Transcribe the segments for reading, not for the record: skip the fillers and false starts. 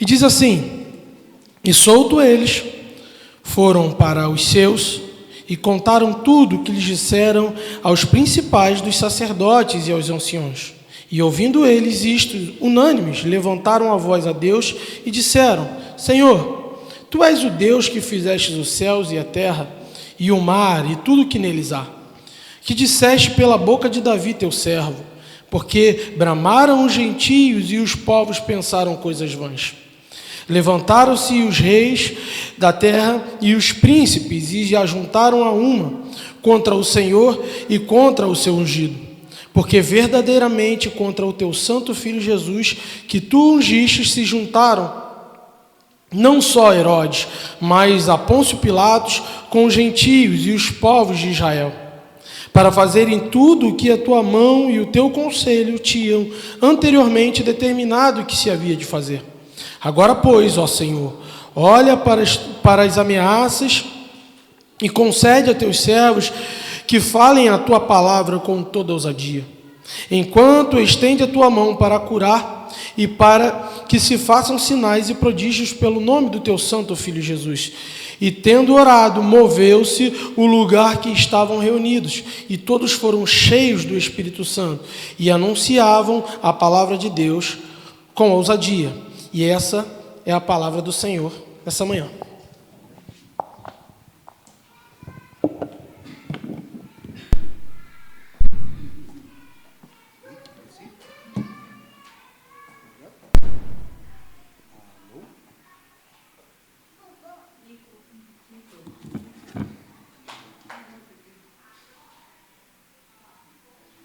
E diz assim: e solto eles, foram para os seus e contaram tudo o que lhes disseram aos principais dos sacerdotes e aos anciãos. E ouvindo eles isto, unânimes, levantaram a voz a Deus e disseram: Senhor, Tu és o Deus que fizestes os céus e a terra, e o mar e tudo o que neles há, que disseste pela boca de Davi teu servo, porque bramaram os gentios e os povos pensaram coisas vãs. Levantaram-se os reis da terra e os príncipes e se ajuntaram a uma contra o Senhor e contra o seu ungido, porque verdadeiramente contra o teu santo Filho Jesus, que tu ungiste, se juntaram não só Herodes, mas a Pôncio Pilatos com os gentios e os povos de Israel, para fazerem tudo o que a tua mão e o teu conselho tinham anteriormente determinado que se havia de fazer. Agora, pois, ó Senhor, olha para as ameaças e concede a teus servos que falem a tua palavra com toda ousadia, enquanto estende a tua mão para curar e para que se façam sinais e prodígios pelo nome do teu santo Filho Jesus. E tendo orado, moveu-se o lugar que estavam reunidos, e todos foram cheios do Espírito Santo e anunciavam a palavra de Deus com ousadia. E essa é a palavra do Senhor essa manhã.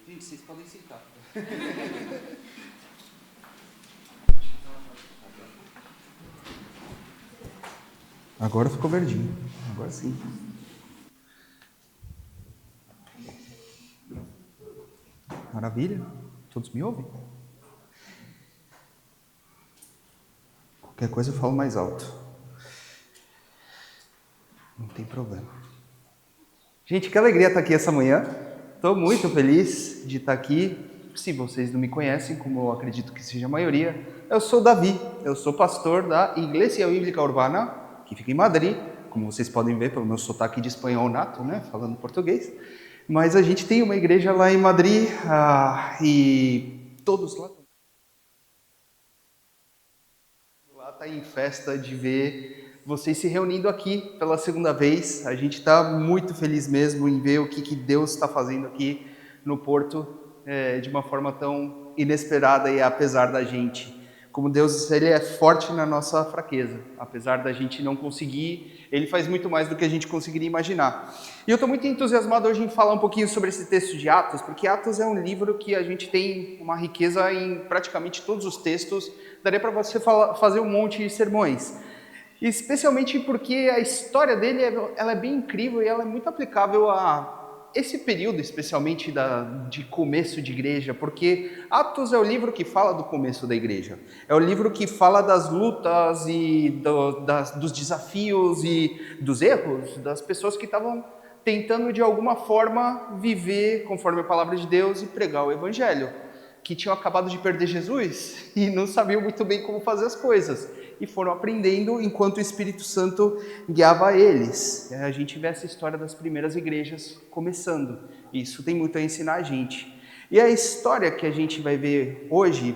Gente, vocês podem sentar. Agora ficou verdinho. Agora sim. Maravilha. Todos me ouvem? Qualquer coisa eu falo mais alto. Não tem problema. Gente, que alegria estar aqui essa manhã. Estou muito feliz de estar aqui. Se vocês não me conhecem, como eu acredito que seja a maioria, eu sou Davi. Eu sou pastor da Iglesia Bíblica Urbana, que fica em Madrid, como vocês podem ver pelo meu sotaque de espanhol nato, né, falando português. Mas a gente tem uma igreja lá em Madrid e todos lá tá em festa de ver vocês se reunindo aqui pela segunda vez. A gente está muito feliz mesmo em ver o que Deus está fazendo aqui no Porto de uma forma tão inesperada e apesar da gente. Como Deus, Ele é forte na nossa fraqueza. Apesar da gente não conseguir, Ele faz muito mais do que a gente conseguiria imaginar. E eu estou muito entusiasmado hoje em falar um pouquinho sobre esse texto de Atos, porque Atos é um livro que a gente tem uma riqueza em praticamente todos os textos. Daria para você fazer um monte de sermões. Especialmente porque a história dele ela é bem incrível e ela é muito aplicável a esse período, especialmente de começo de igreja, porque Atos é o livro que fala do começo da igreja. É o livro que fala das lutas e dos desafios e dos erros das pessoas que estavam tentando de alguma forma viver conforme a palavra de Deus e pregar o evangelho, que tinham acabado de perder Jesus e não sabiam muito bem como fazer as coisas. E foram aprendendo enquanto o Espírito Santo guiava eles. A gente vê essa história das primeiras igrejas começando. Isso tem muito a ensinar a gente. E a história que a gente vai ver hoje,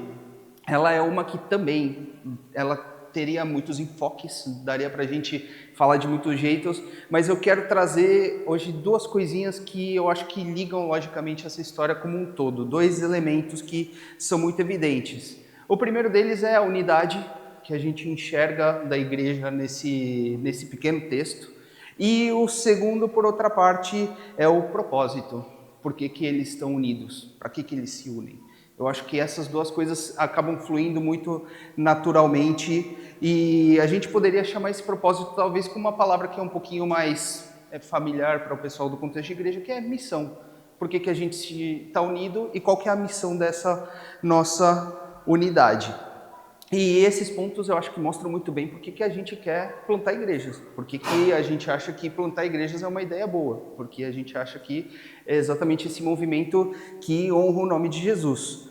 ela é uma que também, ela teria muitos enfoques, daria para a gente falar de muitos jeitos, mas eu quero trazer hoje duas coisinhas que eu acho que ligam logicamente essa história como um todo. Dois elementos que são muito evidentes. O primeiro deles é a unidade, que a gente enxerga da igreja nesse pequeno texto. E o segundo, por outra parte, é o propósito. Por que eles estão unidos? Para que eles se unem? Eu acho que essas duas coisas acabam fluindo muito naturalmente e a gente poderia chamar esse propósito talvez com uma palavra que é um pouquinho mais familiar para o pessoal do contexto de igreja, que é missão. Por que a gente está unido e qual que é a missão dessa nossa unidade? E esses pontos eu acho que mostram muito bem por que a gente quer plantar igrejas, por que a gente acha que plantar igrejas é uma ideia boa, porque a gente acha que é exatamente esse movimento que honra o nome de Jesus.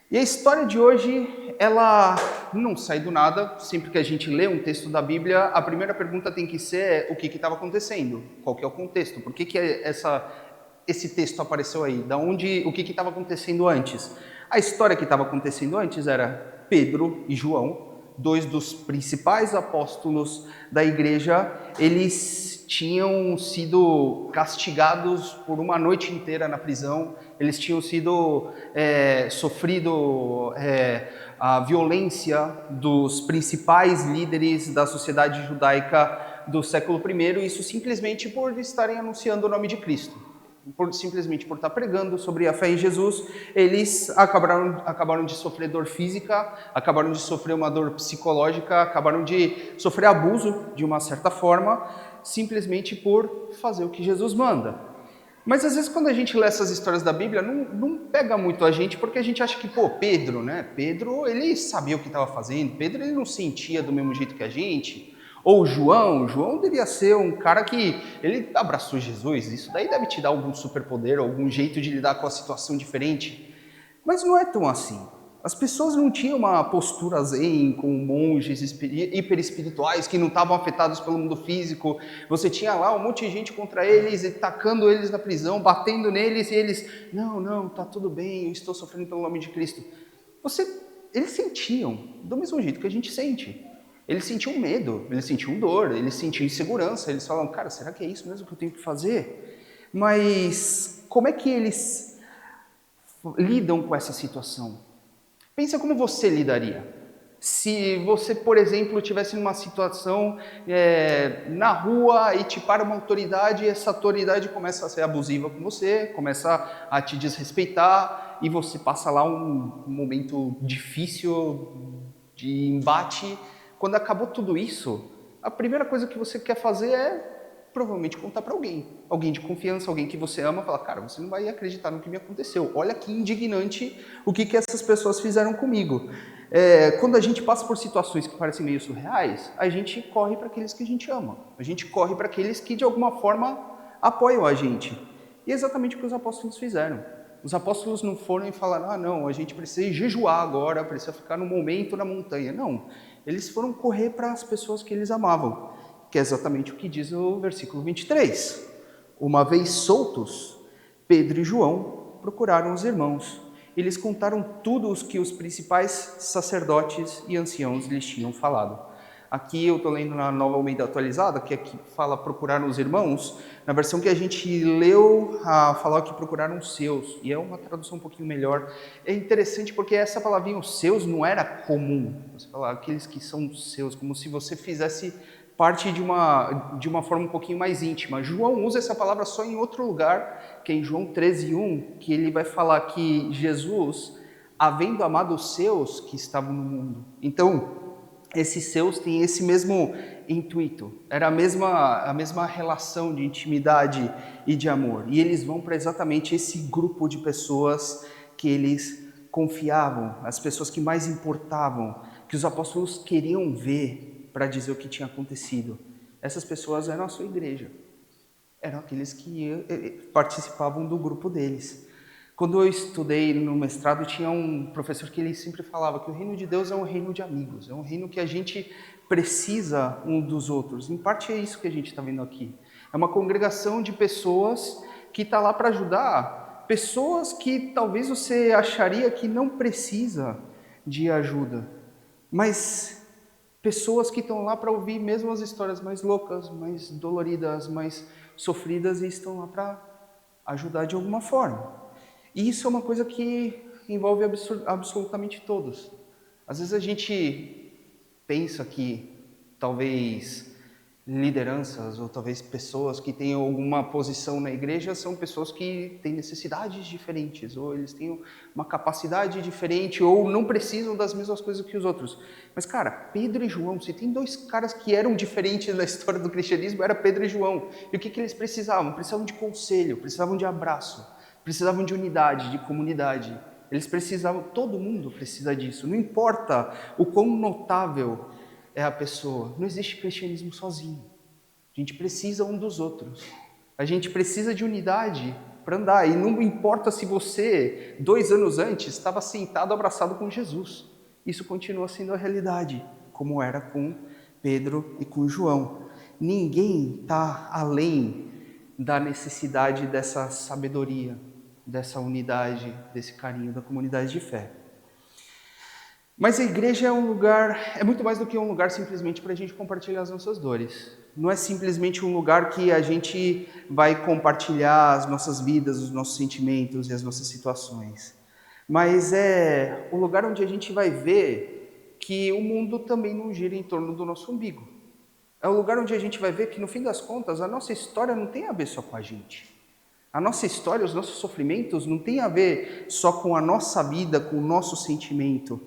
E a história de hoje, ela não sai do nada. Sempre que a gente lê um texto da Bíblia, a primeira pergunta tem que ser o que estava acontecendo, qual que é o contexto, por que esse texto apareceu aí, o que estava acontecendo antes. A história que estava acontecendo antes era Pedro e João, dois dos principais apóstolos da igreja. Eles tinham sido castigados por uma noite inteira na prisão, eles tinham sofrido a violência dos principais líderes da sociedade judaica do século I, isso simplesmente por estarem anunciando o nome de Cristo. Simplesmente por estar pregando sobre a fé em Jesus, eles acabaram de sofrer dor física, acabaram de sofrer uma dor psicológica, acabaram de sofrer abuso de uma certa forma, simplesmente por fazer o que Jesus manda. Mas às vezes quando a gente lê essas histórias da Bíblia, não pega muito a gente, porque a gente acha que, Pedro, né? Pedro, ele sabia o que estava fazendo, Pedro, ele não sentia do mesmo jeito que a gente. Ou João devia ser um cara que ele abraçou Jesus, isso daí deve te dar algum superpoder, algum jeito de lidar com a situação diferente. Mas não é tão assim. As pessoas não tinham uma postura zen, com monges hiper espirituais que não estavam afetados pelo mundo físico. Você tinha lá um monte de gente contra eles, e tacando eles na prisão, batendo neles, e eles, não, tá tudo bem, eu estou sofrendo pelo nome de Cristo. Eles sentiam, do mesmo jeito que a gente sente. Eles sentiam medo, eles sentiam dor, eles sentiam insegurança, eles falavam, cara, será que é isso mesmo que eu tenho que fazer? Mas como é que eles lidam com essa situação? Pensa como você lidaria. Se você, por exemplo, estivesse numa situação na rua e te para uma autoridade e essa autoridade começa a ser abusiva com você, começa a te desrespeitar e você passa lá um momento difícil de embate. Quando acabou tudo isso, a primeira coisa que você quer fazer é provavelmente contar para alguém de confiança, alguém que você ama, falar, cara, você não vai acreditar no que me aconteceu, olha que indignante o que essas pessoas fizeram comigo. Quando a gente passa por situações que parecem meio surreais, a gente corre para aqueles que a gente ama, a gente corre para aqueles que de alguma forma apoiam a gente. E é exatamente o que os apóstolos fizeram. Os apóstolos não foram e falaram, não, a gente precisa jejuar agora, precisa ficar no momento na montanha. Não, eles foram correr para as pessoas que eles amavam, que é exatamente o que diz o versículo 23. Uma vez soltos, Pedro e João procuraram os irmãos. Eles contaram tudo o que os principais sacerdotes e anciãos lhes tinham falado. Aqui eu estou lendo na Nova Almeida Atualizada, que aqui fala procuraram os irmãos. Na versão que a gente leu, falou que procuraram os seus, e é uma tradução um pouquinho melhor. É interessante porque essa palavrinha, os seus, não era comum. Você fala aqueles que são seus, como se você fizesse parte de uma forma um pouquinho mais íntima. João usa essa palavra só em outro lugar, que é em João 13:1, que ele vai falar que Jesus, havendo amado os seus que estavam no mundo. Então, esses seus têm esse mesmo intuito, era a mesma relação de intimidade e de amor. E eles vão para exatamente esse grupo de pessoas que eles confiavam, as pessoas que mais importavam, que os apóstolos queriam ver para dizer o que tinha acontecido. Essas pessoas eram a sua igreja, eram aqueles que participavam do grupo deles. Quando eu estudei no mestrado, tinha um professor que ele sempre falava que o reino de Deus é um reino de amigos, é um reino que a gente precisa um dos outros. Em parte é isso que a gente está vendo aqui. É uma congregação de pessoas que está lá para ajudar, pessoas que talvez você acharia que não precisa de ajuda, mas pessoas que estão lá para ouvir mesmo as histórias mais loucas, mais doloridas, mais sofridas e estão lá para ajudar de alguma forma. E isso é uma coisa que envolve absolutamente todos. Às vezes a gente pensa que talvez lideranças ou talvez pessoas que tenham alguma posição na igreja são pessoas que têm necessidades diferentes, ou eles têm uma capacidade diferente, ou não precisam das mesmas coisas que os outros. Mas, cara, Pedro e João, se tem dois caras que eram diferentes na história do cristianismo, era Pedro e João. E o que eles precisavam? Precisavam de conselho, precisavam de abraço, precisavam de unidade, de comunidade. Eles precisavam, todo mundo precisa disso, não importa o quão notável é a pessoa. Não existe cristianismo sozinho. A gente precisa um dos outros. A gente precisa de unidade para andar. E não importa se você, 2 anos antes, estava sentado abraçado com Jesus. isso continua sendo a realidade, como era com Pedro e com João. Ninguém está além da necessidade dessa sabedoria, dessa unidade, desse carinho da comunidade de fé. Mas a igreja é muito mais do que um lugar simplesmente para a gente compartilhar as nossas dores. Não é simplesmente um lugar que a gente vai compartilhar as nossas vidas, os nossos sentimentos e as nossas situações. Mas é o lugar onde a gente vai ver que o mundo também não gira em torno do nosso umbigo. É o lugar onde a gente vai ver que, no fim das contas, a nossa história não tem a ver só com a gente. A nossa história, os nossos sofrimentos não tem a ver só com a nossa vida, com o nosso sentimento.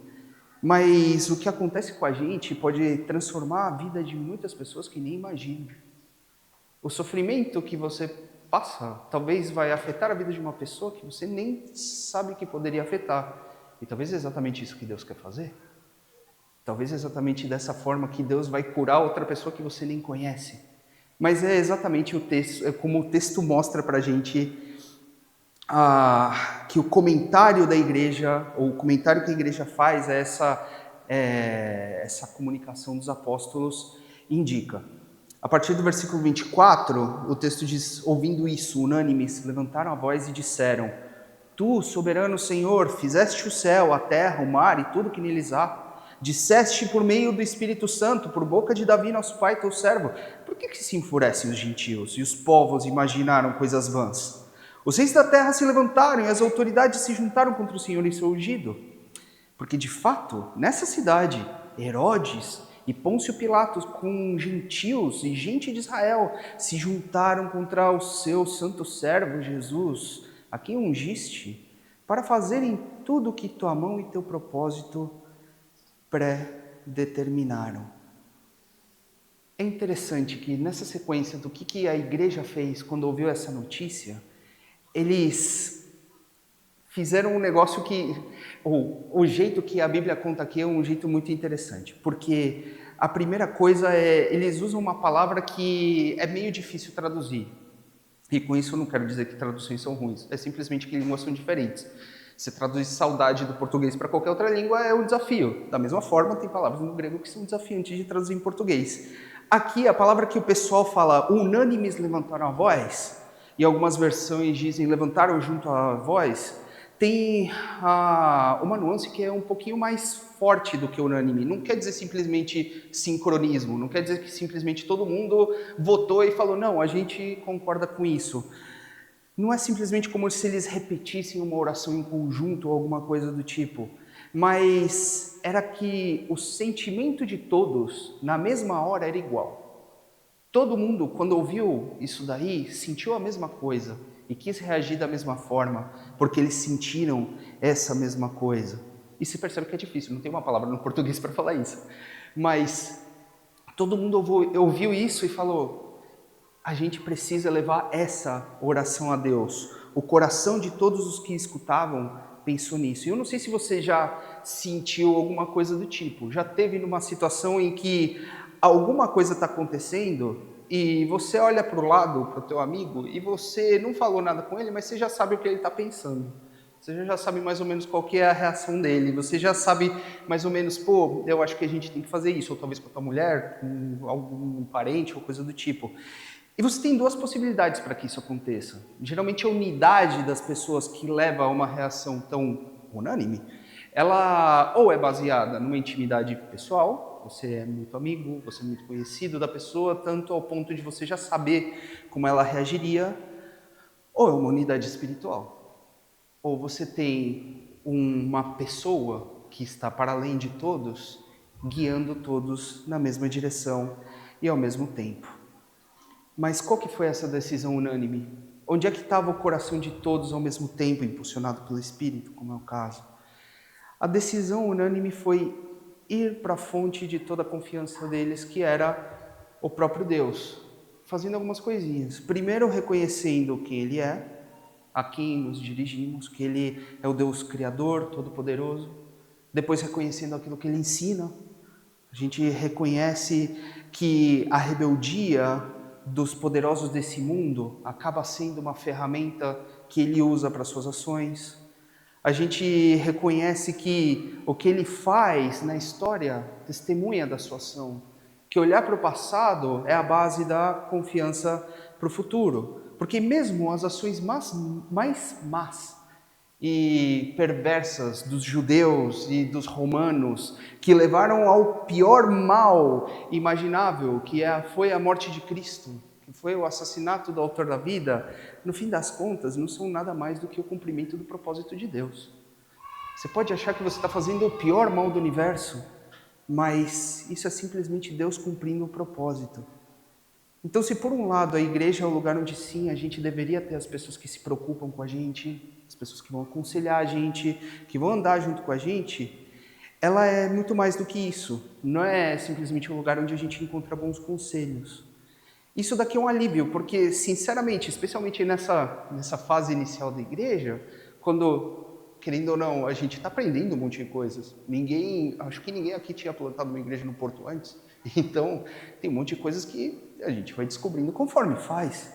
Mas o que acontece com a gente pode transformar a vida de muitas pessoas que nem imaginam. O sofrimento que você passa talvez vai afetar a vida de uma pessoa que você nem sabe que poderia afetar. E talvez é exatamente isso que Deus quer fazer. Talvez é exatamente dessa forma que Deus vai curar outra pessoa que você nem conhece. Mas é exatamente o texto, como o texto mostra para a gente que o comentário da igreja, ou o comentário que a igreja faz a essa comunicação dos apóstolos indica. A partir do versículo 24, o texto diz: ouvindo isso, unânimes, levantaram a voz e disseram: Tu, soberano Senhor, fizeste o céu, a terra, o mar e tudo que neles há. Disseste por meio do Espírito Santo, por boca de Davi, nosso pai, teu servo. Por que se enfurecem os gentios e os povos imaginaram coisas vãs? Os reis da terra se levantaram e as autoridades se juntaram contra o Senhor e seu ungido. Porque, de fato, nessa cidade, Herodes e Pôncio Pilatos, com gentios e gente de Israel, se juntaram contra o seu santo servo Jesus, a quem ungiste, para fazerem tudo o que tua mão e teu propósito pré-determinaram. É interessante que nessa sequência do que a igreja fez quando ouviu essa notícia, eles fizeram um negócio que, o jeito que a Bíblia conta aqui é um jeito muito interessante, porque a primeira coisa é, eles usam uma palavra que é meio difícil traduzir, e com isso eu não quero dizer que traduções são ruins, é simplesmente que línguas são diferentes. Você traduz saudade do português para qualquer outra língua é um desafio. Da mesma forma, tem palavras no grego que são desafiantes de traduzir em português. Aqui, a palavra que o pessoal fala, unânimes levantaram a voz, e algumas versões dizem levantaram junto à voz, tem uma nuance que é um pouquinho mais forte do que unânime. Não quer dizer simplesmente sincronismo, não quer dizer que simplesmente todo mundo votou e falou, não, a gente concorda com isso. Não é simplesmente como se eles repetissem uma oração em conjunto ou alguma coisa do tipo, mas era que o sentimento de todos, na mesma hora, era igual. Todo mundo, quando ouviu isso daí, sentiu a mesma coisa e quis reagir da mesma forma, porque eles sentiram essa mesma coisa. E se percebe que é difícil, não tem uma palavra no português para falar isso. Mas todo mundo ouviu isso e falou, a gente precisa levar essa oração a Deus. O coração de todos os que escutavam pensou nisso. E eu não sei se você já sentiu alguma coisa do tipo. Já teve numa situação em que alguma coisa está acontecendo e você olha para o lado, para o teu amigo, e você não falou nada com ele, mas você já sabe o que ele está pensando. Você já sabe mais ou menos qual que é a reação dele. Você já sabe mais ou menos, pô, eu acho que a gente tem que fazer isso. Ou talvez com a tua mulher, com algum parente ou coisa do tipo. E você tem duas possibilidades para que isso aconteça. Geralmente a unidade das pessoas que leva a uma reação tão unânime, ela ou é baseada numa intimidade pessoal, você é muito amigo, você é muito conhecido da pessoa, tanto ao ponto de você já saber como ela reagiria, ou é uma unidade espiritual. Ou você tem uma pessoa que está para além de todos, guiando todos na mesma direção e ao mesmo tempo. Mas qual que foi essa decisão unânime? Onde é que estava o coração de todos ao mesmo tempo, impulsionado pelo Espírito, como é o caso? A decisão unânime foi ir para a fonte de toda a confiança deles, que era o próprio Deus, fazendo algumas coisinhas. Primeiro, reconhecendo quem Ele é, a quem nos dirigimos, que Ele é o Deus Criador, Todo-Poderoso. Depois, reconhecendo aquilo que Ele ensina. A gente reconhece que a rebeldia dos poderosos desse mundo acaba sendo uma ferramenta que ele usa para suas ações. A gente reconhece que o que ele faz na história testemunha da sua ação. Que olhar para o passado é a base da confiança para o futuro. Porque mesmo as ações mais más e perversas dos judeus e dos romanos, que levaram ao pior mal imaginável, que foi a morte de Cristo, que foi o assassinato do autor da vida, no fim das contas, não são nada mais do que o cumprimento do propósito de Deus. Você pode achar que você está fazendo o pior mal do universo, mas isso é simplesmente Deus cumprindo o propósito. Então, se por um lado a igreja é o lugar onde sim, a gente deveria ter as pessoas que se preocupam com a gente, as pessoas que vão aconselhar a gente, que vão andar junto com a gente, ela é muito mais do que isso. Não é simplesmente um lugar onde a gente encontra bons conselhos. Isso daqui é um alívio, porque, sinceramente, especialmente nessa fase inicial da igreja, quando, querendo ou não, a gente está aprendendo um monte de coisas. Acho que ninguém aqui tinha plantado uma igreja no Porto antes. Então, tem um monte de coisas que a gente vai descobrindo conforme faz.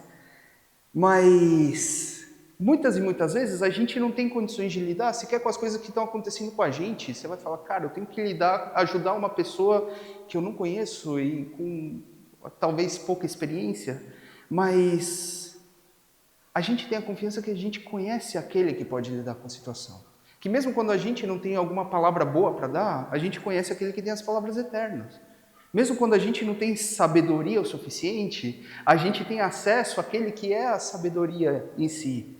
Mas, muitas e muitas vezes, a gente não tem condições de lidar sequer com as coisas que estão acontecendo com a gente. Você vai falar, cara, eu tenho que ajudar uma pessoa que eu não conheço e com talvez pouca experiência, mas a gente tem a confiança que a gente conhece aquele que pode lidar com a situação. Que mesmo quando a gente não tem alguma palavra boa para dar, a gente conhece aquele que tem as palavras eternas. Mesmo quando a gente não tem sabedoria o suficiente, a gente tem acesso àquele que é a sabedoria em si.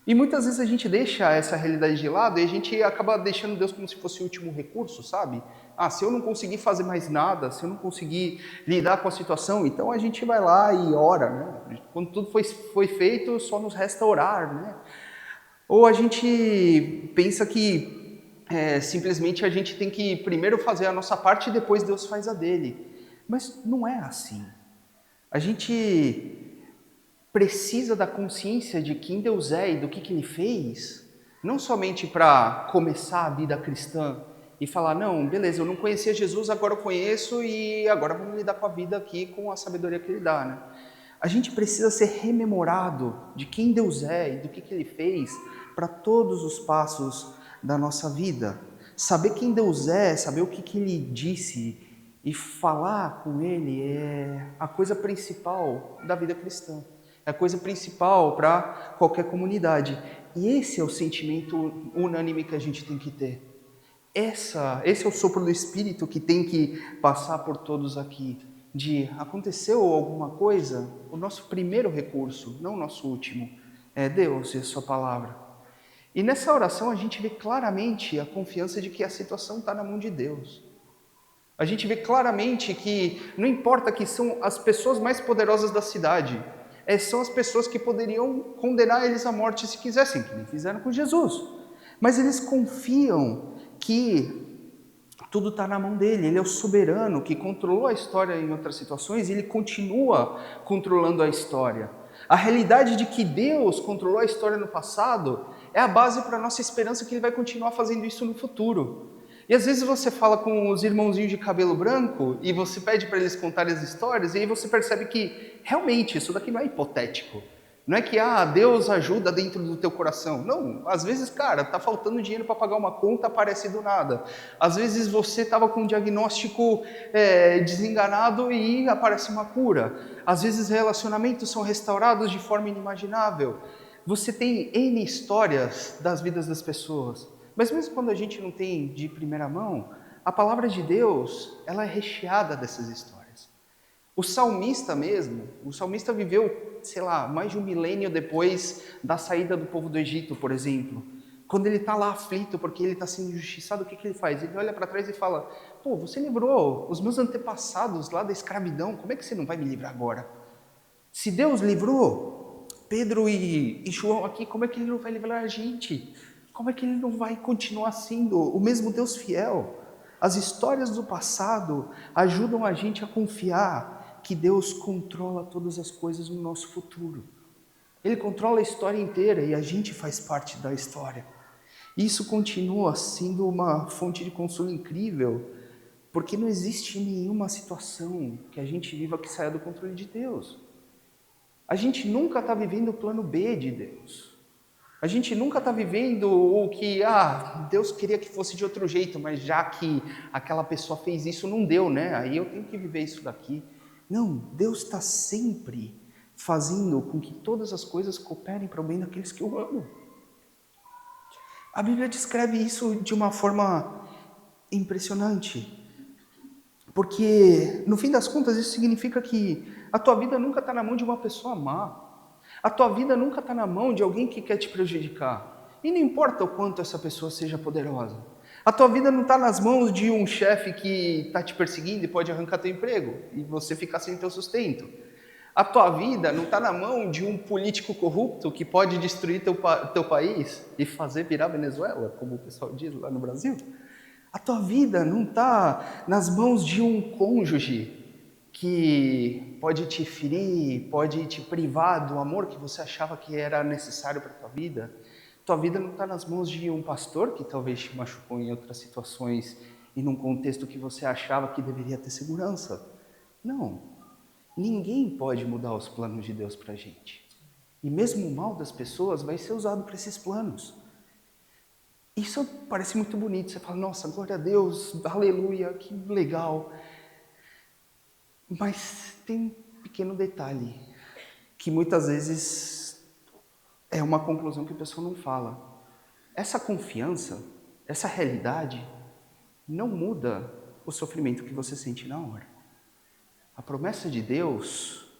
E muitas vezes a gente deixa essa realidade de lado e a gente acaba deixando Deus como se fosse o último recurso, sabe? Se eu não conseguir fazer mais nada, se eu não conseguir lidar com a situação, então a gente vai lá e ora, né? Quando tudo foi feito, só nos resta orar, né? Ou a gente pensa que simplesmente a gente tem que primeiro fazer a nossa parte e depois Deus faz a dele. Mas não é assim. A gente precisa da consciência de quem Deus é e do que Ele fez, não somente para começar a vida cristã e falar, não, beleza, eu não conhecia Jesus, agora eu conheço e agora vamos lidar com a vida aqui com a sabedoria que Ele dá, né? A gente precisa ser rememorado de quem Deus é e do que Ele fez para todos os passos da nossa vida. Saber quem Deus é, saber o que Ele disse e falar com Ele é a coisa principal da vida cristã. É a coisa principal para qualquer comunidade. E esse é o sentimento unânime que a gente tem que ter. Esse é o sopro do Espírito que tem que passar por todos aqui. De aconteceu alguma coisa, o nosso primeiro recurso, não o nosso último, é Deus e a sua palavra. E nessa oração a gente vê claramente a confiança de que a situação está na mão de Deus. A gente vê claramente que não importa que são as pessoas mais poderosas da cidade, são as pessoas que poderiam condenar eles à morte se quisessem, que nem fizeram com Jesus. Mas eles confiam que tudo está na mão dele, ele é o soberano que controlou a história em outras situações e ele continua controlando a história. A realidade de que Deus controlou a história no passado é a base para a nossa esperança que ele vai continuar fazendo isso no futuro. E às vezes você fala com os irmãozinhos de cabelo branco e você pede para eles contarem as histórias e aí você percebe que realmente isso daqui não é hipotético. Não é que Deus ajuda dentro do teu coração. Não, às vezes, cara, tá faltando dinheiro para pagar uma conta, aparece do nada. Às vezes você estava com um diagnóstico desenganado e aparece uma cura. Às vezes relacionamentos são restaurados de forma inimaginável. Você tem N histórias das vidas das pessoas. Mas mesmo quando a gente não tem de primeira mão, a palavra de Deus, ela é recheada dessas histórias. O salmista viveu, mais de 1 milênio depois da saída do povo do Egito, por exemplo. Quando ele está lá aflito porque ele está sendo injustiçado, o que ele faz? Ele olha para trás e fala, você livrou os meus antepassados lá da escravidão, como é que você não vai me livrar agora? Se Deus livrou Pedro e João aqui, como é que ele não vai livrar a gente? Como é que ele não vai continuar sendo o mesmo Deus fiel? As histórias do passado ajudam a gente a confiar que Deus controla todas as coisas no nosso futuro. Ele controla a história inteira e a gente faz parte da história. Isso continua sendo uma fonte de consolo incrível, porque não existe nenhuma situação que a gente viva que saia do controle de Deus. A gente nunca está vivendo o plano B de Deus. A gente nunca está vivendo o que, Deus queria que fosse de outro jeito, mas já que aquela pessoa fez isso, não deu, né? Aí eu tenho que viver isso daqui. Não, Deus está sempre fazendo com que todas as coisas cooperem para o bem daqueles que o amam. A Bíblia descreve isso de uma forma impressionante. Porque, no fim das contas, isso significa que a tua vida nunca está na mão de uma pessoa má. A tua vida nunca está na mão de alguém que quer te prejudicar. E não importa o quanto essa pessoa seja poderosa. A tua vida não está nas mãos de um chefe que está te perseguindo e pode arrancar teu emprego e você ficar sem teu sustento. A tua vida não está na mão de um político corrupto que pode destruir teu país e fazer virar Venezuela, como o pessoal diz lá no Brasil. A tua vida não está nas mãos de um cônjuge que pode te ferir, pode te privar do amor que você achava que era necessário para a tua vida. Tua vida não está nas mãos de um pastor que talvez te machucou em outras situações e num contexto que você achava que deveria ter segurança. Não. Ninguém pode mudar os planos de Deus para a gente. E mesmo o mal das pessoas vai ser usado para esses planos. Isso parece muito bonito. Você fala, nossa, glória a Deus, aleluia, que legal. Mas tem um pequeno detalhe, que muitas vezes é uma conclusão que a pessoa não fala. Essa confiança, essa realidade, não muda o sofrimento que você sente na hora. A promessa de Deus,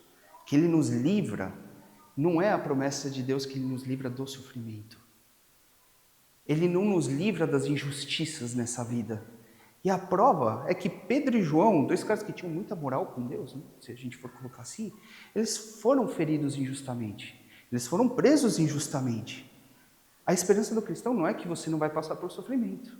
que Ele nos livra, não é a promessa de Deus que Ele nos livra do sofrimento. Ele não nos livra das injustiças nessa vida. E a prova é que Pedro e João, dois caras que tinham muita moral com Deus, né? Se a gente for colocar assim, eles foram feridos injustamente. Eles foram presos injustamente. A esperança do cristão não é que você não vai passar por sofrimento.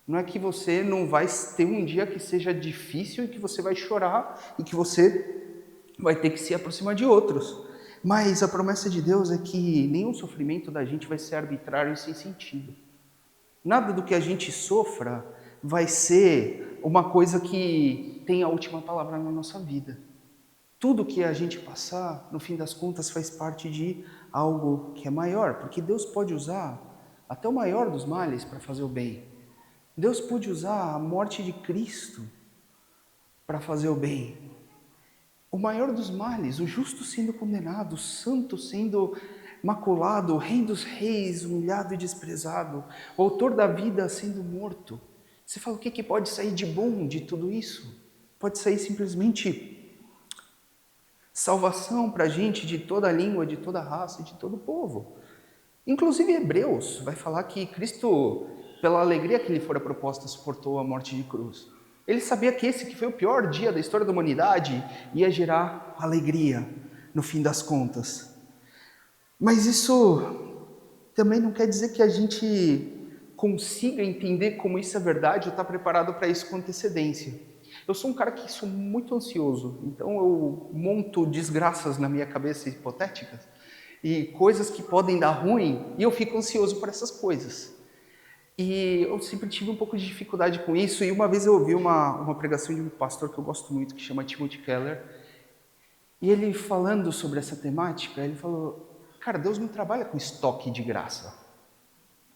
Não é que você não vai ter um dia que seja difícil e que você vai chorar e que você vai ter que se aproximar de outros. Mas a promessa de Deus é que nenhum sofrimento da gente vai ser arbitrário e sem sentido. Nada do que a gente sofra vai ser uma coisa que tem a última palavra na nossa vida. Tudo que a gente passar, no fim das contas, faz parte de algo que é maior, porque Deus pode usar até o maior dos males para fazer o bem. Deus pode usar a morte de Cristo para fazer o bem. O maior dos males, o justo sendo condenado, o santo sendo maculado, o rei dos reis humilhado e desprezado, o autor da vida sendo morto. Você fala, o que pode sair de bom de tudo isso? Pode sair simplesmente salvação para a gente de toda língua, de toda raça, de todo povo. Inclusive Hebreus vai falar que Cristo, pela alegria que lhe fora proposta, suportou a morte de cruz. Ele sabia que esse que foi o pior dia da história da humanidade ia gerar alegria no fim das contas. Mas isso também não quer dizer que a gente consiga entender como isso é verdade ou está preparado para isso com antecedência. Eu sou um cara que sou muito ansioso, então eu monto desgraças na minha cabeça hipotéticas e coisas que podem dar ruim e eu fico ansioso por essas coisas. E eu sempre tive um pouco de dificuldade com isso, e uma vez eu ouvi uma pregação de um pastor que eu gosto muito, que chama Timothy Keller, e ele falando sobre essa temática, ele falou, cara, Deus não trabalha com estoque de graça.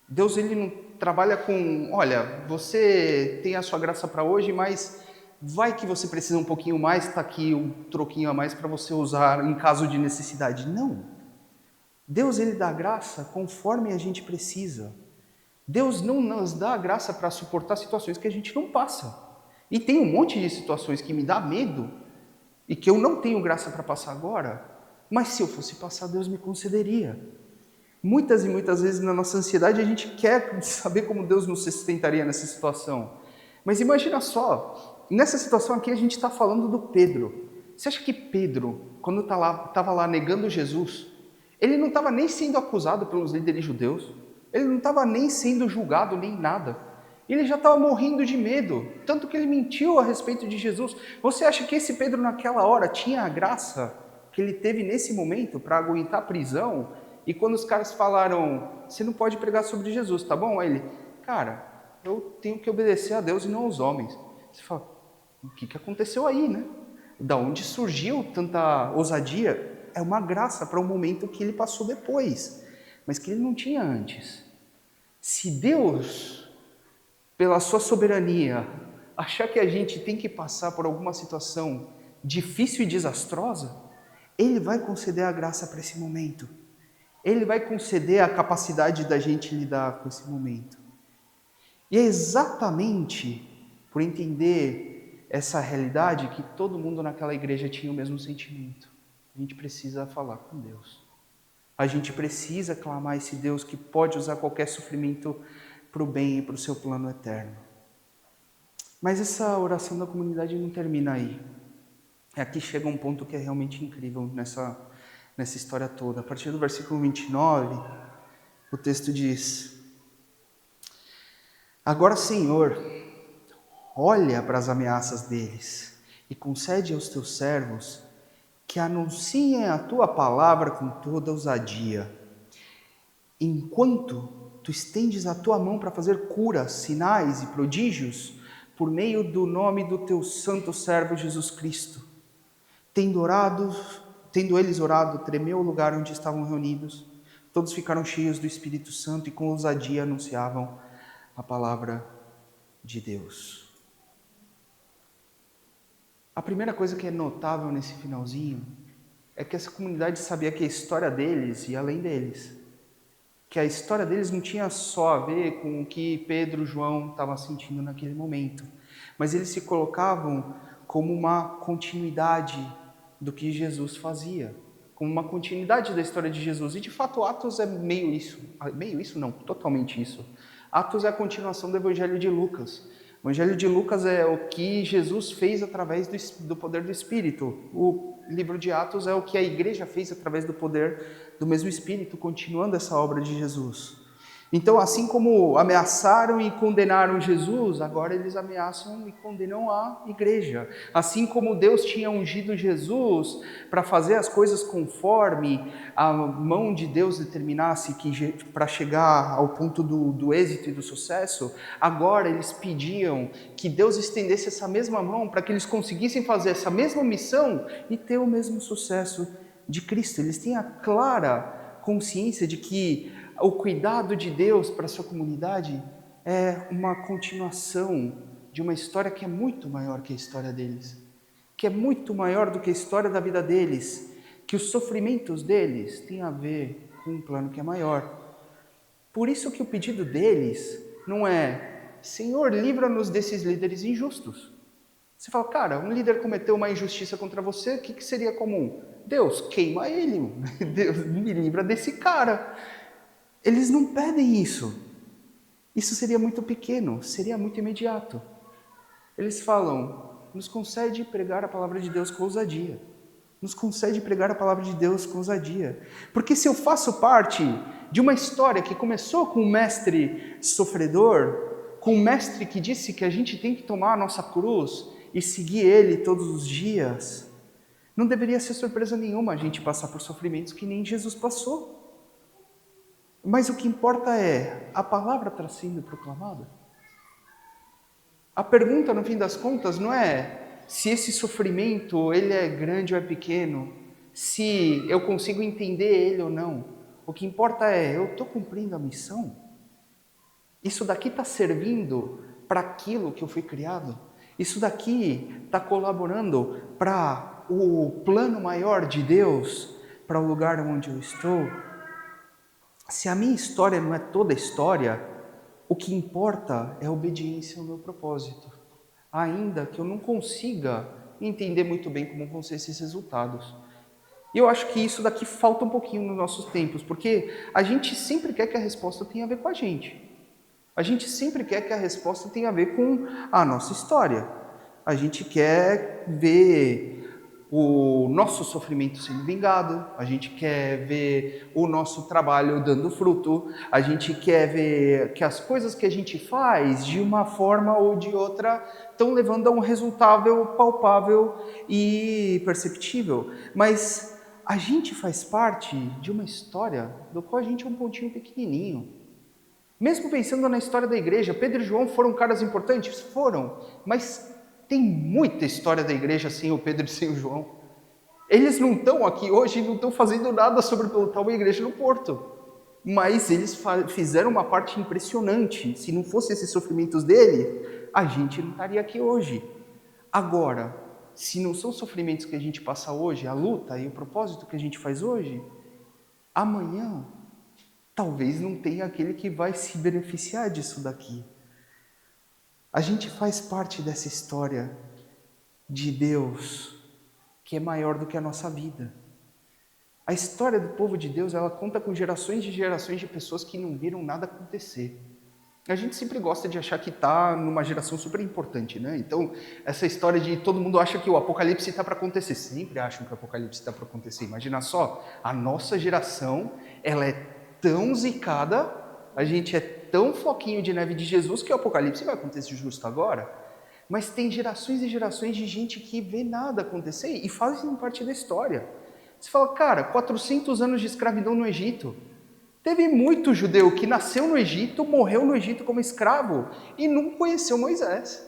Deus, ele não trabalha com, olha, você tem a sua graça para hoje, mas vai que você precisa um pouquinho mais, está aqui um troquinho a mais para você usar em caso de necessidade. Não. Deus, ele dá graça conforme a gente precisa. Deus não nos dá a graça para suportar situações que a gente não passa. E tem um monte de situações que me dá medo e que eu não tenho graça para passar agora, mas se eu fosse passar, Deus me concederia. Muitas e muitas vezes na nossa ansiedade a gente quer saber como Deus nos sustentaria nessa situação. Mas imagina só, nessa situação aqui a gente está falando do Pedro. Você acha que Pedro, quando estava lá negando Jesus, ele não estava nem sendo acusado pelos líderes judeus? Ele não estava nem sendo julgado, nem nada. Ele já estava morrendo de medo, tanto que ele mentiu a respeito de Jesus. Você acha que esse Pedro naquela hora tinha a graça que ele teve nesse momento para aguentar a prisão? E quando os caras falaram, você não pode pregar sobre Jesus, tá bom? Aí ele, cara, eu tenho que obedecer a Deus e não aos homens. Você fala, o que aconteceu aí, né? Da onde surgiu tanta ousadia? É uma graça para o momento que ele passou depois. mas que ele não tinha antes. Se Deus, pela sua soberania, achar que a gente tem que passar por alguma situação difícil e desastrosa, Ele vai conceder a graça para esse momento. Ele vai conceder a capacidade da gente lidar com esse momento. E é exatamente por entender essa realidade que todo mundo naquela igreja tinha o mesmo sentimento. A gente precisa falar com Deus. A gente precisa clamar esse Deus que pode usar qualquer sofrimento para o bem e para o seu plano eterno. Mas essa oração da comunidade não termina aí. Aqui chega um ponto que é realmente incrível nessa história toda. A partir do versículo 29, o texto diz: Agora, Senhor, olha para as ameaças deles e concede aos teus servos que anunciem a tua palavra com toda ousadia, enquanto tu estendes a tua mão para fazer curas, sinais e prodígios por meio do nome do teu santo servo Jesus Cristo. Tendo eles orado, tremeu o lugar onde estavam reunidos. Todos ficaram cheios do Espírito Santo e com ousadia anunciavam a palavra de Deus. A primeira coisa que é notável nesse finalzinho é que essa comunidade sabia que a história deles ia além deles. Que a história deles não tinha só a ver com o que Pedro e João estavam sentindo naquele momento, mas eles se colocavam como uma continuidade do que Jesus fazia, como uma continuidade da história de Jesus. E de fato Atos é meio isso não, totalmente isso. Atos é a continuação do Evangelho de Lucas. O Evangelho de Lucas é o que Jesus fez através do poder do Espírito. O livro de Atos é o que a igreja fez através do poder do mesmo Espírito, continuando essa obra de Jesus. Então, assim como ameaçaram e condenaram Jesus, agora eles ameaçam e condenam a igreja. Assim como Deus tinha ungido Jesus para fazer as coisas conforme a mão de Deus determinasse para chegar ao ponto do êxito e do sucesso, agora eles pediam que Deus estendesse essa mesma mão para que eles conseguissem fazer essa mesma missão e ter o mesmo sucesso de Cristo. Eles têm a clara consciência de que o cuidado de Deus para a sua comunidade é uma continuação de uma história que é muito maior que a história deles, que é muito maior do que a história da vida deles, que os sofrimentos deles têm a ver com um plano que é maior. Por isso que o pedido deles não é: Senhor, livra-nos desses líderes injustos. Você fala, cara, um líder cometeu uma injustiça contra você, o que seria comum? Deus, queima ele, Deus, me livra desse cara. Eles não pedem isso. Isso seria muito pequeno, seria muito imediato. Eles falam: nos concede pregar a palavra de Deus com ousadia. Nos concede pregar a palavra de Deus com ousadia. Porque se eu faço parte de uma história que começou com um mestre sofredor, com um mestre que disse que a gente tem que tomar a nossa cruz e seguir ele todos os dias, não deveria ser surpresa nenhuma a gente passar por sofrimentos que nem Jesus passou. Mas o que importa é, a palavra está sendo proclamada? A pergunta, no fim das contas, não é se esse sofrimento ele é grande ou é pequeno, se eu consigo entender ele ou não. O que importa é, eu estou cumprindo a missão? Isso daqui está servindo para aquilo que eu fui criado? Isso daqui está colaborando para o plano maior de Deus, para o lugar onde eu estou? Se a minha história não é toda a história, o que importa é a obediência ao meu propósito. Ainda que eu não consiga entender muito bem como vão ser esses resultados. E eu acho que isso daqui falta um pouquinho nos nossos tempos, porque a gente sempre quer que a resposta tenha a ver com a gente. A gente sempre quer que a resposta tenha a ver com a nossa história. A gente quer ver o nosso sofrimento sendo vingado, a gente quer ver o nosso trabalho dando fruto, a gente quer ver que as coisas que a gente faz, de uma forma ou de outra, estão levando a um resultado palpável e perceptível. Mas a gente faz parte de uma história do qual a gente é um pontinho pequenininho. Mesmo pensando na história da igreja, Pedro e João foram caras importantes? Foram, mas tem muita história da igreja sem o Pedro e sem o João. Eles não estão aqui hoje e não estão fazendo nada sobre plantar uma igreja no Porto. Mas eles fizeram uma parte impressionante. Se não fossem esses sofrimentos dele, a gente não estaria aqui hoje. Agora, se não são os sofrimentos que a gente passa hoje, a luta e o propósito que a gente faz hoje, amanhã talvez não tenha aquele que vai se beneficiar disso daqui. A gente faz parte dessa história de Deus que é maior do que a nossa vida. A história do povo de Deus, ela conta com gerações de pessoas que não viram nada acontecer. A gente sempre gosta de achar que está numa geração super importante, né? Então, essa história de todo mundo acha que o apocalipse está para acontecer. Sempre acham que o apocalipse está para acontecer. Imagina só, a nossa geração, ela é tão zicada, a gente é tão floquinho de neve de Jesus que o apocalipse vai acontecer justo agora. Mas tem gerações e gerações de gente que vê nada acontecer e fazem parte da história. Você fala, cara, 400 anos de escravidão no Egito. Teve muito judeu que nasceu no Egito, morreu no Egito como escravo e não conheceu Moisés.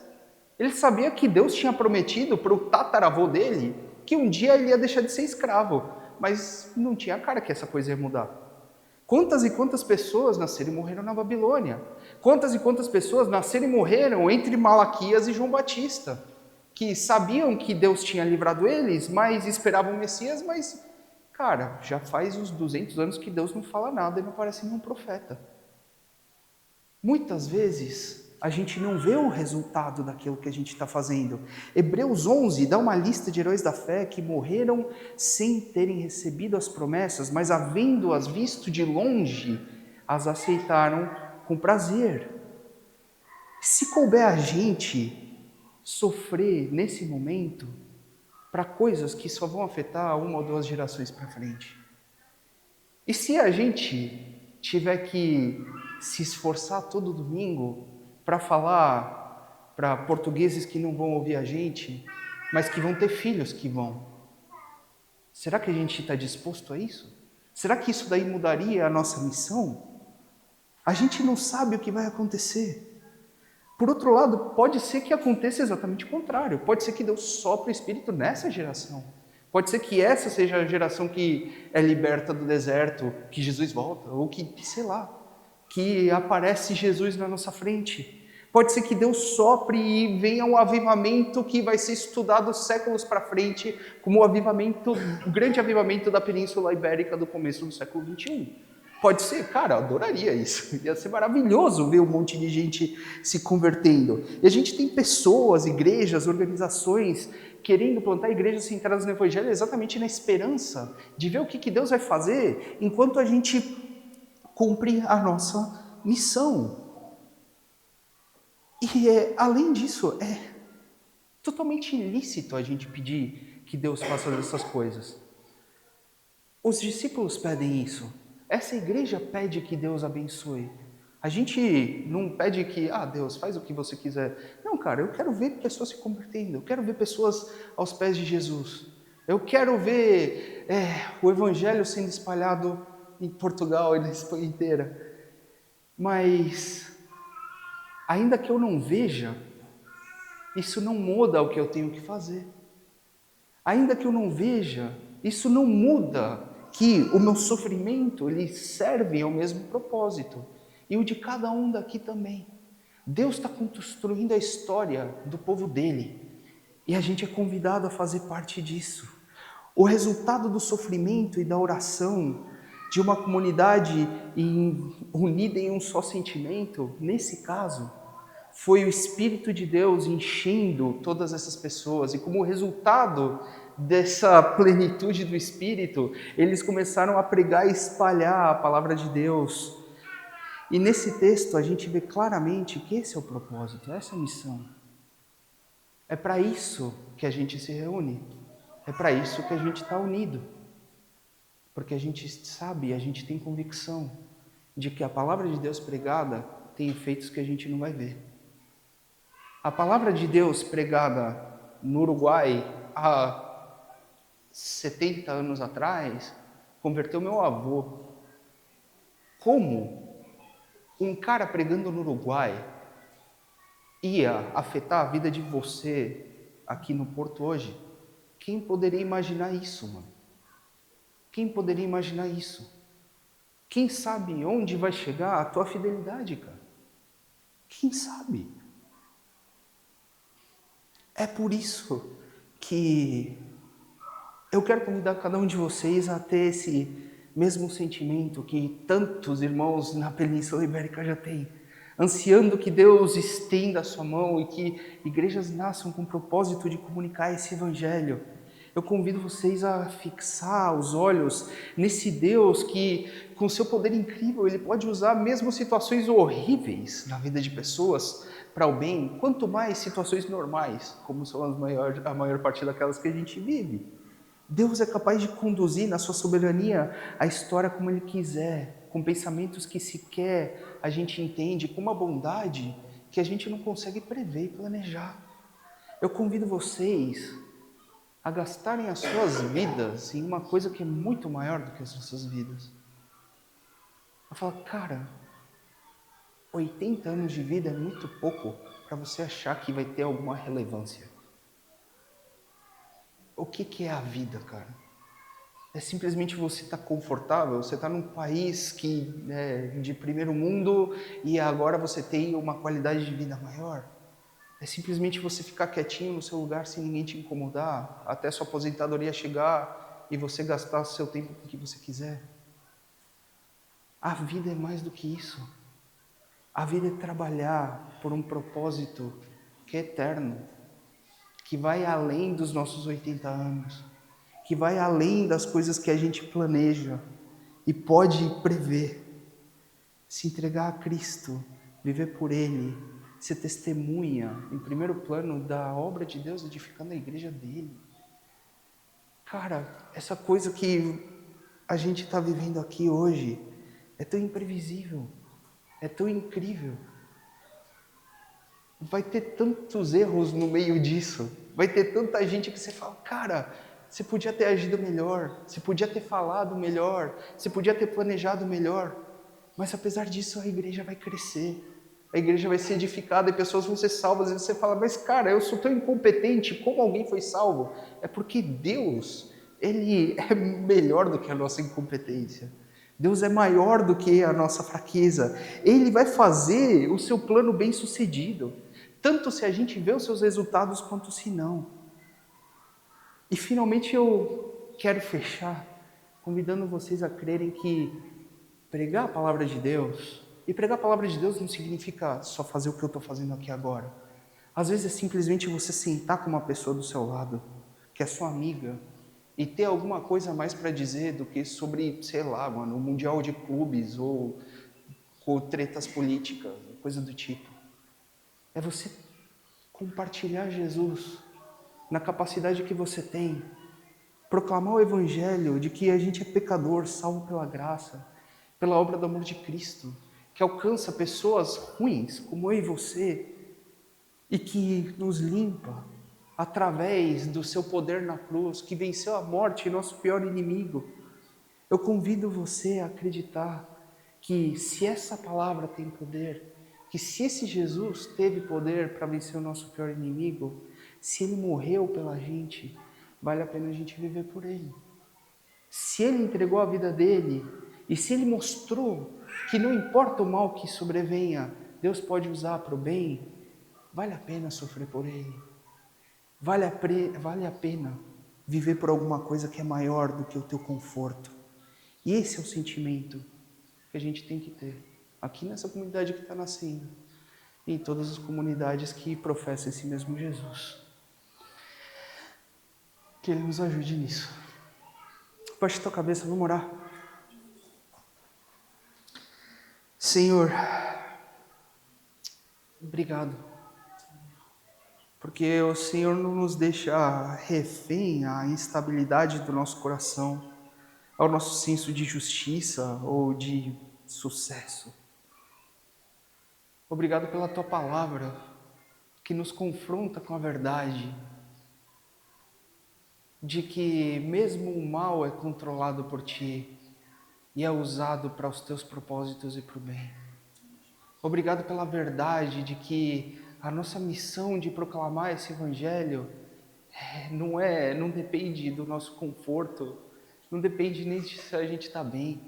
Ele sabia que Deus tinha prometido para o tataravô dele que um dia ele ia deixar de ser escravo, mas não tinha cara que essa coisa ia mudar. Quantas e quantas pessoas nasceram e morreram na Babilônia? Quantas e quantas pessoas nasceram e morreram entre Malaquias e João Batista? Que sabiam que Deus tinha livrado eles, mas esperavam o Messias, mas, cara, já faz uns 200 anos que Deus não fala nada e não aparece nenhum profeta. Muitas vezes, a gente não vê o resultado daquilo que a gente está fazendo. Hebreus 11 dá uma lista de heróis da fé que morreram sem terem recebido as promessas, mas havendo-as visto de longe, as aceitaram com prazer. Se couber a gente sofrer nesse momento para coisas que só vão afetar uma ou duas gerações para frente. E se a gente tiver que se esforçar todo domingo para falar para portugueses que não vão ouvir a gente, mas que vão ter filhos que vão, será que a gente está disposto a isso? Será que isso daí mudaria a nossa missão? A gente não sabe o que vai acontecer. Por outro lado, pode ser que aconteça exatamente o contrário. Pode ser que Deus sopre o Espírito nessa geração. Pode ser que essa seja a geração que é liberta do deserto, que Jesus volta, ou que, sei lá, que aparece Jesus na nossa frente. Pode ser que Deus sopre e venha um avivamento que vai ser estudado séculos para frente, como o grande avivamento da Península Ibérica do começo do século XXI. Pode ser, cara, eu adoraria isso. Ia ser maravilhoso ver um monte de gente se convertendo. E a gente tem pessoas, igrejas, organizações querendo plantar igrejas centradas no Evangelho exatamente na esperança de ver o que Deus vai fazer enquanto a gente cumpre a nossa missão. E além disso, é totalmente ilícito a gente pedir que Deus faça essas coisas. Os discípulos pedem isso. Essa igreja pede que Deus abençoe. A gente não pede que, Deus, faz o que você quiser. Não, cara, eu quero ver pessoas se convertendo. Eu quero ver pessoas aos pés de Jesus. Eu quero ver o evangelho sendo espalhado em Portugal e na Espanha inteira. Mas, ainda que eu não veja, isso não muda o que eu tenho que fazer. Ainda que eu não veja, isso não muda que o meu sofrimento, ele serve ao mesmo propósito. E o de cada um daqui também. Deus está construindo a história do povo dele. E a gente é convidado a fazer parte disso. O resultado do sofrimento e da oração de uma comunidade unida em um só sentimento, nesse caso, foi o Espírito de Deus enchendo todas essas pessoas. E como resultado dessa plenitude do Espírito, eles começaram a pregar e espalhar a palavra de Deus. E nesse texto a gente vê claramente que esse é o propósito, essa é a missão. É para isso que a gente se reúne, é para isso que a gente está unido. Porque a gente sabe, a gente tem convicção de que a palavra de Deus pregada tem efeitos que a gente não vai ver. A palavra de Deus pregada no Uruguai há 70 anos atrás, converteu meu avô. Como um cara pregando no Uruguai ia afetar a vida de você aqui no Porto hoje? Quem poderia imaginar isso, mano? Quem poderia imaginar isso? Quem sabe onde vai chegar a tua fidelidade, cara? Quem sabe? É por isso que eu quero convidar cada um de vocês a ter esse mesmo sentimento que tantos irmãos na Península Ibérica já têm, ansiando que Deus estenda a sua mão e que igrejas nasçam com o propósito de comunicar esse evangelho. Eu convido vocês a fixar os olhos nesse Deus que, com seu poder incrível, ele pode usar mesmo situações horríveis na vida de pessoas para o bem, quanto mais situações normais, como são a maior parte daquelas que a gente vive. Deus é capaz de conduzir na sua soberania a história como Ele quiser, com pensamentos que sequer a gente entende, com uma bondade que a gente não consegue prever e planejar. Eu convido vocês a gastarem as suas vidas em uma coisa que é muito maior do que as nossas vidas. A falar, cara, 80 anos de vida é muito pouco para você achar que vai ter alguma relevância. O que é a vida, cara? É simplesmente você estar confortável, você está num país que é de primeiro mundo e agora você tem uma qualidade de vida maior. É simplesmente você ficar quietinho no seu lugar sem ninguém te incomodar, até sua aposentadoria chegar e você gastar seu tempo com o que você quiser. A vida é mais do que isso. A vida é trabalhar por um propósito que é eterno, que vai além dos nossos 80 anos, que vai além das coisas que a gente planeja e pode prever. Se entregar a Cristo, viver por Ele, ser testemunha, em primeiro plano, da obra de Deus edificando a igreja dele. Cara, essa coisa que a gente está vivendo aqui hoje é tão imprevisível, é tão incrível. Vai ter tantos erros no meio disso, vai ter tanta gente que você fala, cara, você podia ter agido melhor, você podia ter falado melhor, você podia ter planejado melhor, mas apesar disso a igreja vai crescer, a igreja vai ser edificada e pessoas vão ser salvas, e você fala, mas cara, eu sou tão incompetente, como alguém foi salvo? É porque Deus, Ele é melhor do que a nossa incompetência. Deus é maior do que a nossa fraqueza. Ele vai fazer o seu plano bem sucedido, tanto se a gente vê os seus resultados quanto se não. E finalmente eu quero fechar convidando vocês a crerem que pregar a palavra de Deus, e pregar a palavra de Deus não significa só fazer o que eu estou fazendo aqui agora. Às vezes é simplesmente você sentar com uma pessoa do seu lado, que é sua amiga, e ter alguma coisa a mais para dizer do que sobre, sei lá, mano, o mundial de clubes ou tretas políticas, coisa do tipo. É você compartilhar Jesus na capacidade que você tem, proclamar o evangelho de que a gente é pecador, salvo pela graça, pela obra do amor de Cristo, que alcança pessoas ruins como eu e você e que nos limpa através do seu poder na cruz, que venceu a morte, nosso pior inimigo. Eu convido você a acreditar que se essa palavra tem poder, que se esse Jesus teve poder para vencer o nosso pior inimigo, se ele morreu pela gente, vale a pena a gente viver por ele. Se ele entregou a vida dele e se ele mostrou que não importa o mal que sobrevenha, Deus pode usar para o bem, vale a pena sofrer por ele. Vale a pena viver por alguma coisa que é maior do que o teu conforto. E esse é o sentimento que a gente tem que ter aqui nessa comunidade que está nascendo e em todas as comunidades que professam esse mesmo Jesus. Que Ele nos ajude nisso. Baixa tua cabeça, vamos orar. Senhor, obrigado, porque o Senhor não nos deixa refém à instabilidade do nosso coração, ao nosso senso de justiça ou de sucesso. Obrigado pela tua palavra, que nos confronta com a verdade, de que mesmo o mal é controlado por ti e é usado para os teus propósitos e para o bem. Obrigado pela verdade de que a nossa missão de proclamar esse evangelho não depende do nosso conforto, não depende nem de se a gente está bem.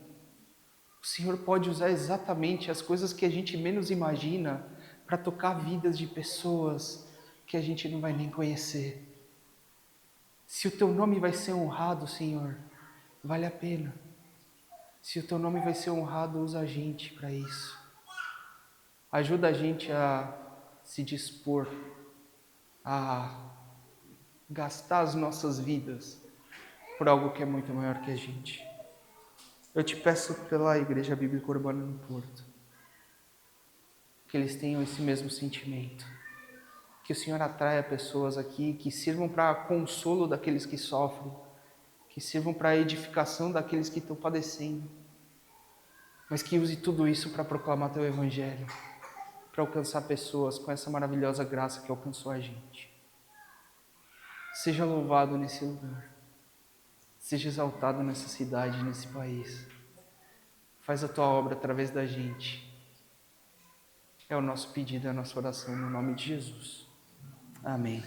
O Senhor pode usar exatamente as coisas que a gente menos imagina para tocar vidas de pessoas que a gente não vai nem conhecer. Se o teu nome vai ser honrado, Senhor, vale a pena. Se o teu nome vai ser honrado, usa a gente para isso. Ajuda a gente a se dispor a gastar as nossas vidas por algo que é muito maior que a gente. Eu te peço pela Igreja Bíblica Urbana no Porto, que eles tenham esse mesmo sentimento, que o Senhor atraia pessoas aqui que sirvam para consolo daqueles que sofrem, que sirvam para edificação daqueles que estão padecendo, mas que use tudo isso para proclamar teu Evangelho, para alcançar pessoas com essa maravilhosa graça que alcançou a gente. Seja louvado nesse lugar, seja exaltado nessa cidade, nesse país. Faz a tua obra através da gente. É o nosso pedido, é a nossa oração, no nome de Jesus. Amém.